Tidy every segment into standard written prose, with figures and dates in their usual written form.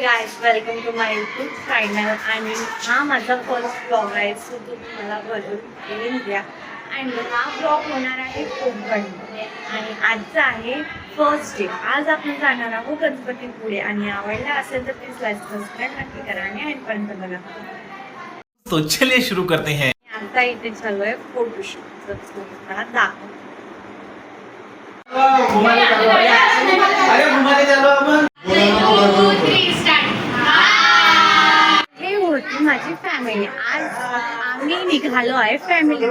Guys welcome to my YouTube channel आणि हा माझा फर्स्ट ब्लॉग आहे सो तो तुम्हाला बघून द्या आणि हा ब्लॉग होणार आहे कोकणमध्ये आणि आजचा आहे फर्स्ट डे. आज आपण जाणार आहोत गणपतीपुळे आणि आवडला असेल तर प्लीज लाईक सबस्क्राईब नक्की करा आणि एंडपर्यंत बघा. तो चलिए शुरू करते हैं. आता इथे चालू आहे फोटोशूट तर तुम्हाला दाखव. हे होती माझी फॅमिली. आज आम्ही निघालो आहे फॅमिली.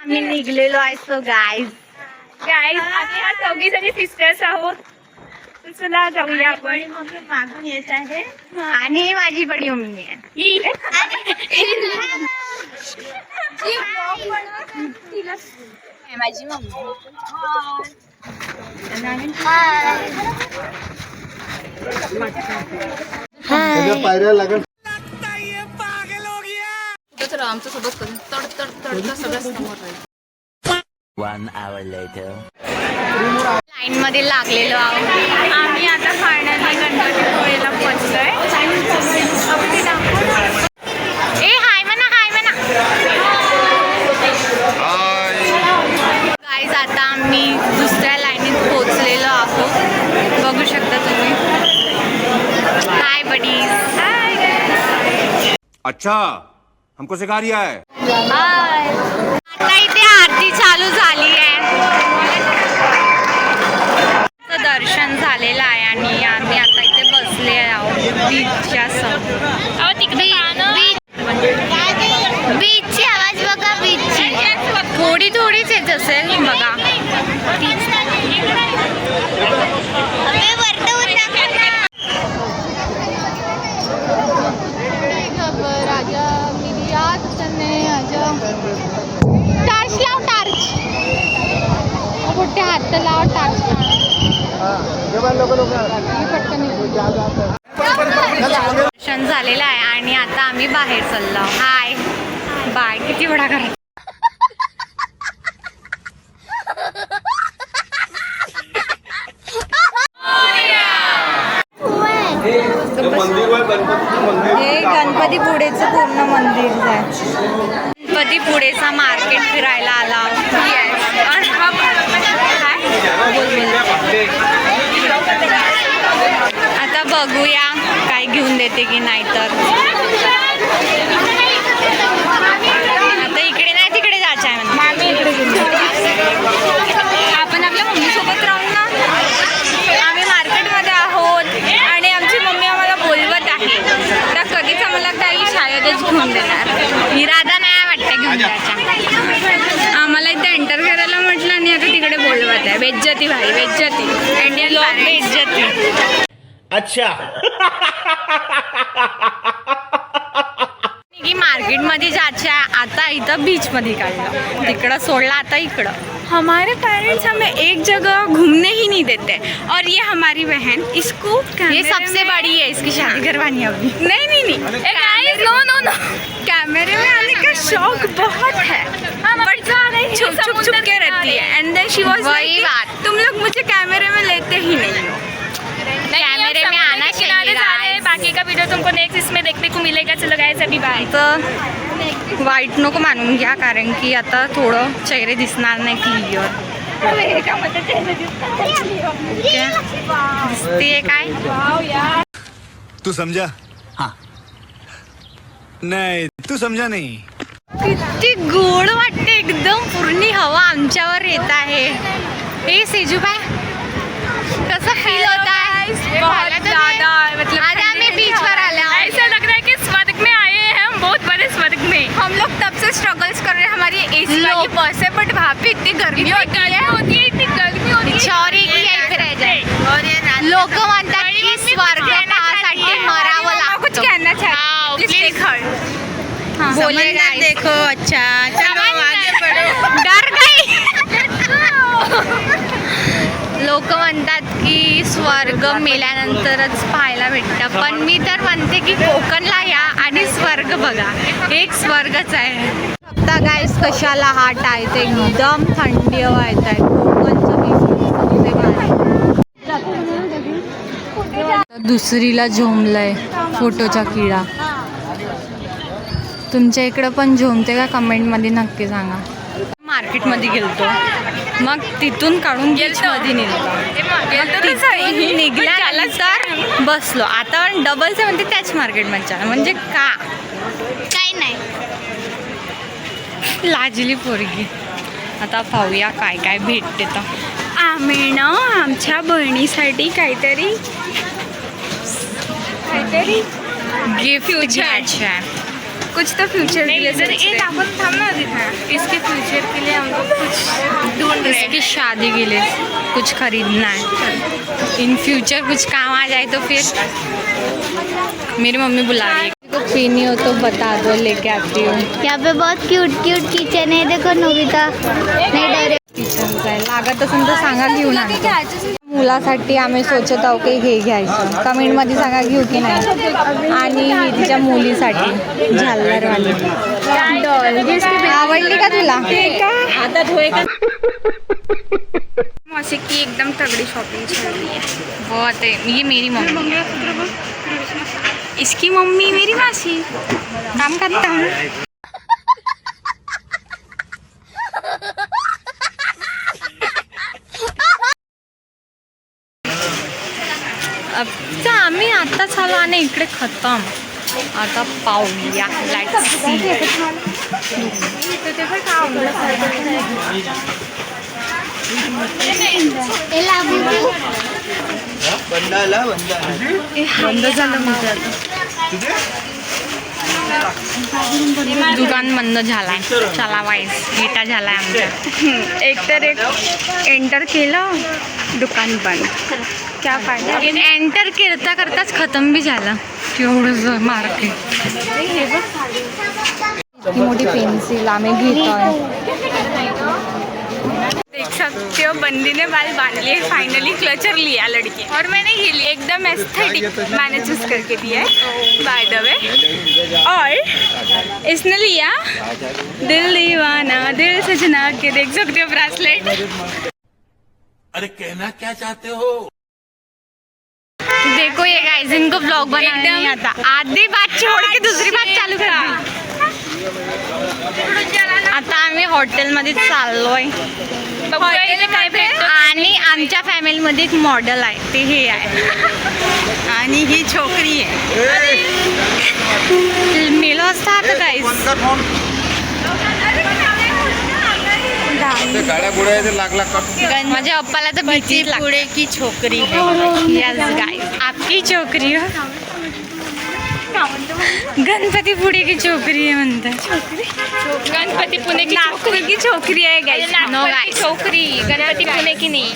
आम्ही निघलेलो आहे. सो गाईज आम्ही या चौघी जणी सिस्टर्स आहोत. चला जाऊया आपण. मागून येत आहे आणि माझी बडी मम्मी आहे. माझी मम्मी पायऱ्या लागत आमचं सोबत तड तड तड सगळं समोर राहील. 1 hour later. लाईन मध्ये लागलेलो आहोत. आम्ही आता फायनली गणपतीपुळेला पोहोचलोय. ए हाय म्हणा, हाय म्हणा. गाईज आता आम्ही दुसऱ्या लाईनीत पोहोचलेलो आहोत. बघू शकता तुम्ही. हाय बडीज. हाय. अच्छा हमको सिखा रिया है. हाय. आता इथे आरती चालू झाली आहे. दर्शन झालेलं आहे आणि आम्ही आता इथे बसले आहोत बीचच्या समोर. बीचची आवाज बघा. बीचची थोडी थोडीच येत असेल बघा. टार्च लाव. टार्च कुठे हात लाव. टार्च दर्शन झालेलं आहे आणि आता आम्ही बाहेर चाललो. Hi bye. किती वेळा करा. हे गणपतीपुळेचं पूर्ण मंदिर आहे. गणपतीपुळेचा मार्केट फिरायला आला. आता बघूया काय घेऊन देते की नाही. तर आता इकडे नाही तिकडे जायचं आहे आपण आपल्या मम्मी सोबत राहून ना. आम्ही मार्केटमध्ये आहोत आणि आमची मम्मी आम्हाला बोलवत आहे. तर कधीच आम्हाला काही शाळेतच घेऊन देणार. इरादा नाही वाटतं घेऊन द्यायचा. आम्हाला इथे एंटर करायला म्हटलं आणि आता तिकडे बोलवत आहे. बेइज्जती भाई, बेइज्जती. इंडियन लोक बेइज्जती. अच्छा. की मार्केटमध्ये जायच्या आता इथं बीच मध्ये काढलं. तिकडं सोडलं आता इकडं. हमारे पेरेंट्स हमें एक जगह घूमने ही नहीं देते और ये हमारी बहन इसको ये सबसे बड़ी है. इसकी शादी करवानी है अभी. नहीं नहीं नहीं गाइस नो नो नो. कैमरे में आने का शौक बहुत है बट छुप छुप छुप के रहती है. एंड देन शी वाज लाइक तुम लोग मुझे कैमरे में लेते ही नहीं. कैमरे में आना चाहिए. बाकी का वीडियो तुमको नेक्स्ट इसमें देखने को मिलेगा. चलो गाइस अभी बाय. तर वाईट नको मानून घ्या कारण की आता थोडं चेहरे दिसणार नाही क्लिअर. दिसते काय तू समझा. हाँ. नहीं तू समझा नहीं. किती गोड वाटते. एकदम पूर्ण हवा आमच्यावर येत आहे. हे सेजूबाई कसं फील होता है. बहुत ज़्यादा मतलब आज हमें बीच पर आया. ऐसा लग रहा है कि स्वर्ग में आए हैं हम. बहुत बड़े स्वर्ग में. हम लोग तब से स्ट्रगल्स कर रहे हैं. हमारी एसी वाली बस है बट वहाँ पे इतनी गर्मी होती है. इतनी गर्मी होती है. और एक ही यहीं पे रह जाए. लोक म्हणतात की स्वर्ग पाहासाठी मरावं लागतं. कुछ कहना चाहिए. बोलेगा देखो. अच्छा चलो आगे बढ़ो. डर गई. लोक म्हणतात की स्वर्ग मेल्यानंतरच पाहायला भेटतं पण मी तर म्हणते की कोकणला या आणि स्वर्ग बघा. एक स्वर्गच आहे. आता गाईस कशाला हा टाळते एकदम थंडी हवा येत आहे कोकणचं बीच दुसरीला झोंबलंय फोटोचा किडा. तुमच्या इकडं पण झोंबते का कमेंटमध्ये नक्की सांगा. मार्केटमध्ये गेलतो मग तिथून काढून बीचमध्ये निघल्यानंतर बसलो. आता डबलचे म्हणते त्याच मार्केटमध्ये म्हणजे का काय नाही लाजली पोरगी. आता पाहूया काय काय भेटते. तर आम्ही ना आमच्या बहिणीसाठी काहीतरी गिफ्ट घ्यायचे आहे. कुछ तो फ्यूचर के लिए इसके फ्यूचर के लिए हमको कुछ ढूंढ रहे हैं. इसकी शादी के लिए कुछ खरीदना है. इन फ्यूचर कुछ काम आ जाए तो फिर मेरी मम्मी बुला रही है. तो पीनी हो तो बता दो लेके आती हूँ. यहाँ पे बहुत क्यूट क्यूट किचन है. देखो नोबिता नहीं डरे. किचनचं आहे लागत असेल तर सांगा घेऊन आणतो. मुलासाठी आम्ही सोचत आहोत की हे घ्यायचं. कमेंटमध्ये सांगा घेऊ की नाही. आणि ही तिच्या मुलीसाठी झालरवाली डॉल आवडली का तुला. आता धोए का मौसी की एकदम तगड़ी शॉपिंग चल रही है. बहुत है. ये मेरी मम्मी है. इसकी मम्मी मेरी मासी काम करता हूँ. आता आम्ही आत्ताच आलो आणि इकडे खतम. आता पाहूया लेट्स सी. बंद झालं म्हणजे दुकान बंद झालाय. चला वाईस गेटा झालाय आमच्या. एक तर एक एंटर केलं दुकान बंद. क्या फायदा. एंटर करता करताच खतम भी झालं. एवढं मार्केट. इतकी मोठी पेन्सिल आम्ही घेतोय. देख सकते हो बंदी ने बाल बांध लिए. फाइनली क्लचर लिया लड़की और मैंने ये लिया. एकदम एस्थेटिक मैंने चूज करके दिया है बाय द वे. और इसने लिया दिल दीवाना दिल सजना के. देख सकते हो ब्रेसलेट. अरे कहना क्या चाहते हो. देखो ये गाइस इनको ब्लॉग बनाना नहीं आता. आधी बात छोड़ के दुसरी बात चालू कर. आता आम्ही हॉटेलमध्ये चाललोय. आणि आमच्या फॅमिलीमध्ये एक मॉडेल आहे ते हे आहे. आणि ही छोकरी आहे. मेलो असतात गाइस. माझ्या पप्पाला तर भीती पुढे की छोकरी. यस गाइस आपकी छोकरी हो. गणपती पुणे की छोकरी आहे म्हणतात. गणपती पुणे की छोकरी की छोकरी आहे गाइस. नो गाइस छोकरी गणपती पुणे की नाही.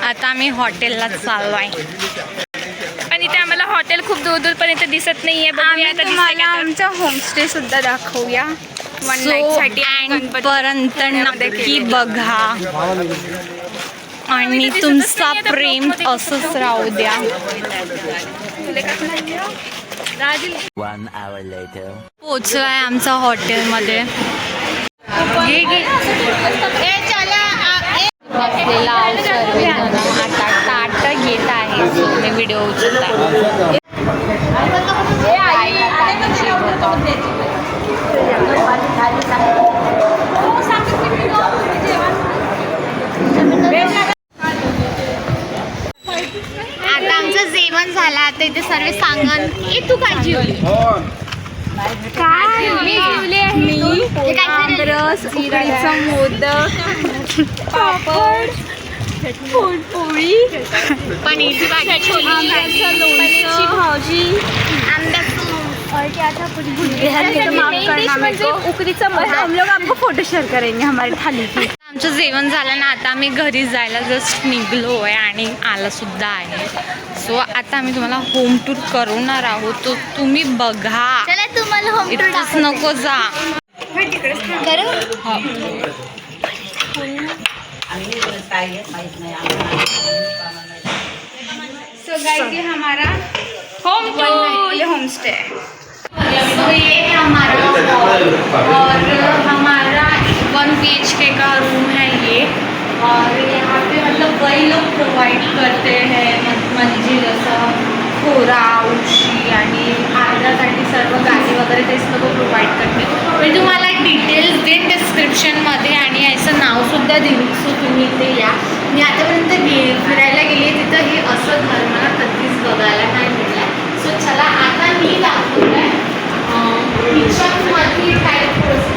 आता आम्ही हॉटेलला चाललो आहे. आणि इथे आम्हाला हॉटेल खूप दूर दूरपर्यंत दिसत नाहीये. तुम्हाला आमचा होमस्टे सुद्धा दाखवूया. वन नाईट साठी पर्यंत नक्की बघा. आणि तुमचा प्रेम असंच राहू द्या. 1 hour later. पोचलाय आमचा हॉटेलमध्ये. बसलेला सर्वजण आता ताट घेत आहे. मी व्हिडिओ उचलत आहे. आता आमचं जेवण झालं. आता इथे सर्व सांगन ए तू काय जेवली. काय मी जेवले आहे. आमरस उकडीचा मोदक पापड पोळी पनीरची भाजी पनीरची भाजी उकडीचा मोदक. हम लोग आपको फोटो शेअर करेंगे हमारे थाली की. आमचं जेवण झालं ना. आता आम्ही घरी जायला जस्ट निघलो आहे आणि आला सुद्धा आहे. सो आता आम्ही तुम्हाला होम टूर करवणार आहोत. तो तुम्ही बघा. चला तुम्हाला होम टूर इथंच नको जा. करू. सो गाइस ये हमारा होम स्टे है. तो ये है हमारा हॉल और हमारा 1 BHK का रूम है ये। और यहाँ पे मतलब वही लोग प्रोवाइड करते हैं म्हणजे जसं खोरा उशी आणि आहारासाठी सर्व गादी वगैरे तेच लोक प्रोव्हाइड करते। मी तुम्हाला डिटेल्स देईन डिस्क्रिप्शनमध्ये आणि याचं नावसुद्धा देईन, सो तुम्ही इथे या। मी आतापर्यंत फिरायला गेली आहे तिथं हे असं घर मला कधीच बघायला नाही मिळालं। सो चला आता मी दाखवते किचनमध्ये काय थोडंसं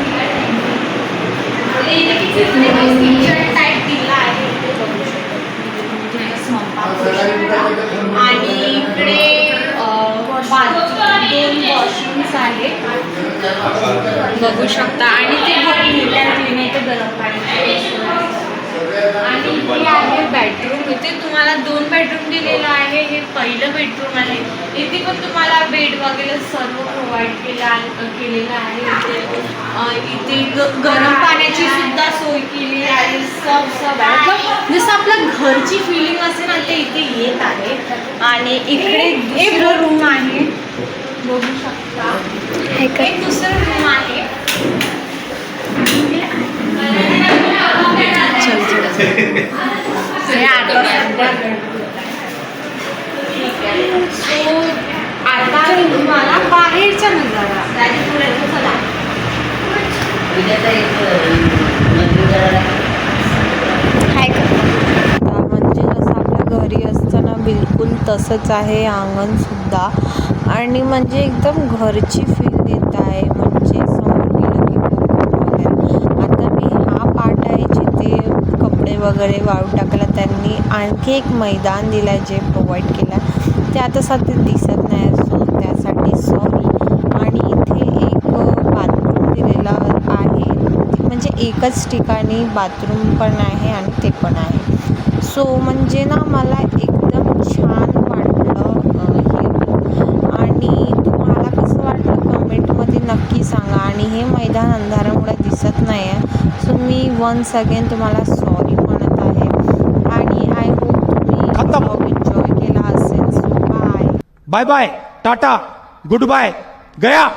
किचन टाईप दिला आहे ते बघू शकतो। आणि इकडे 2 वॉशरूम्स आहेत बघू शकता आणि ते क्लीन ते गरम पाणी। आणि इथे आहे बेडरूम, इथे तुम्हाला 2 बेडरूम दिलेलं आहे। हे पहिलं बेडरूम आहे, इथे पण तुम्हाला बेड वगैरे सर्व प्रोव्हाइड केलेलं आहे। इथे गरम पाण्याची सुद्धा सोय केली आहे। सब आहे जसं आपलं घरची फिलिंग असेल ना ते इथे येत आहे। आणि इकडे दुसरं रूम आहे बघू शकता, एक दुसरं रूम आहे। सो आता तुम्हाला बाहेरचा नजारा चला म्हणजे जसं आपल्या घरी असतं ना बिलकुल तसंच आहे अंगणसुद्धा। आणि म्हणजे एकदम घरची फील येत आहे, म्हणजे समोर गेलं की वगैरे। आता मी हा पार्ट आहे जिथे कपडे वगैरे वाळू टाकायला त्यांनी आणखी एक मैदान दिलं आहे जे प्रोव्हाइड केलं आहे, ते आता सध्या दिसत नाही सो त्यासाठी सॉरी। आणि इथे एक बाथरूम दिलेला आहे, म्हणजे एकच ठिकाणी बाथरूम पण आहे आणि ते पण आहे। सो म्हणजे ना मला एकदम छान वाटलं हे। आणि तुम्हाला कसं वाटलं कमेंटमध्ये नक्की सांगा। आणि हे मैदान अंधारामुळे दिसत नाही आहे, सो मी वन्स अगेन तुम्हाला सॉरी म्हणत आहे। आणि आय होप तुम्ही ब्लॉग एन्जॉय केला असेल। So bye bye bye, tata, good bye, गया।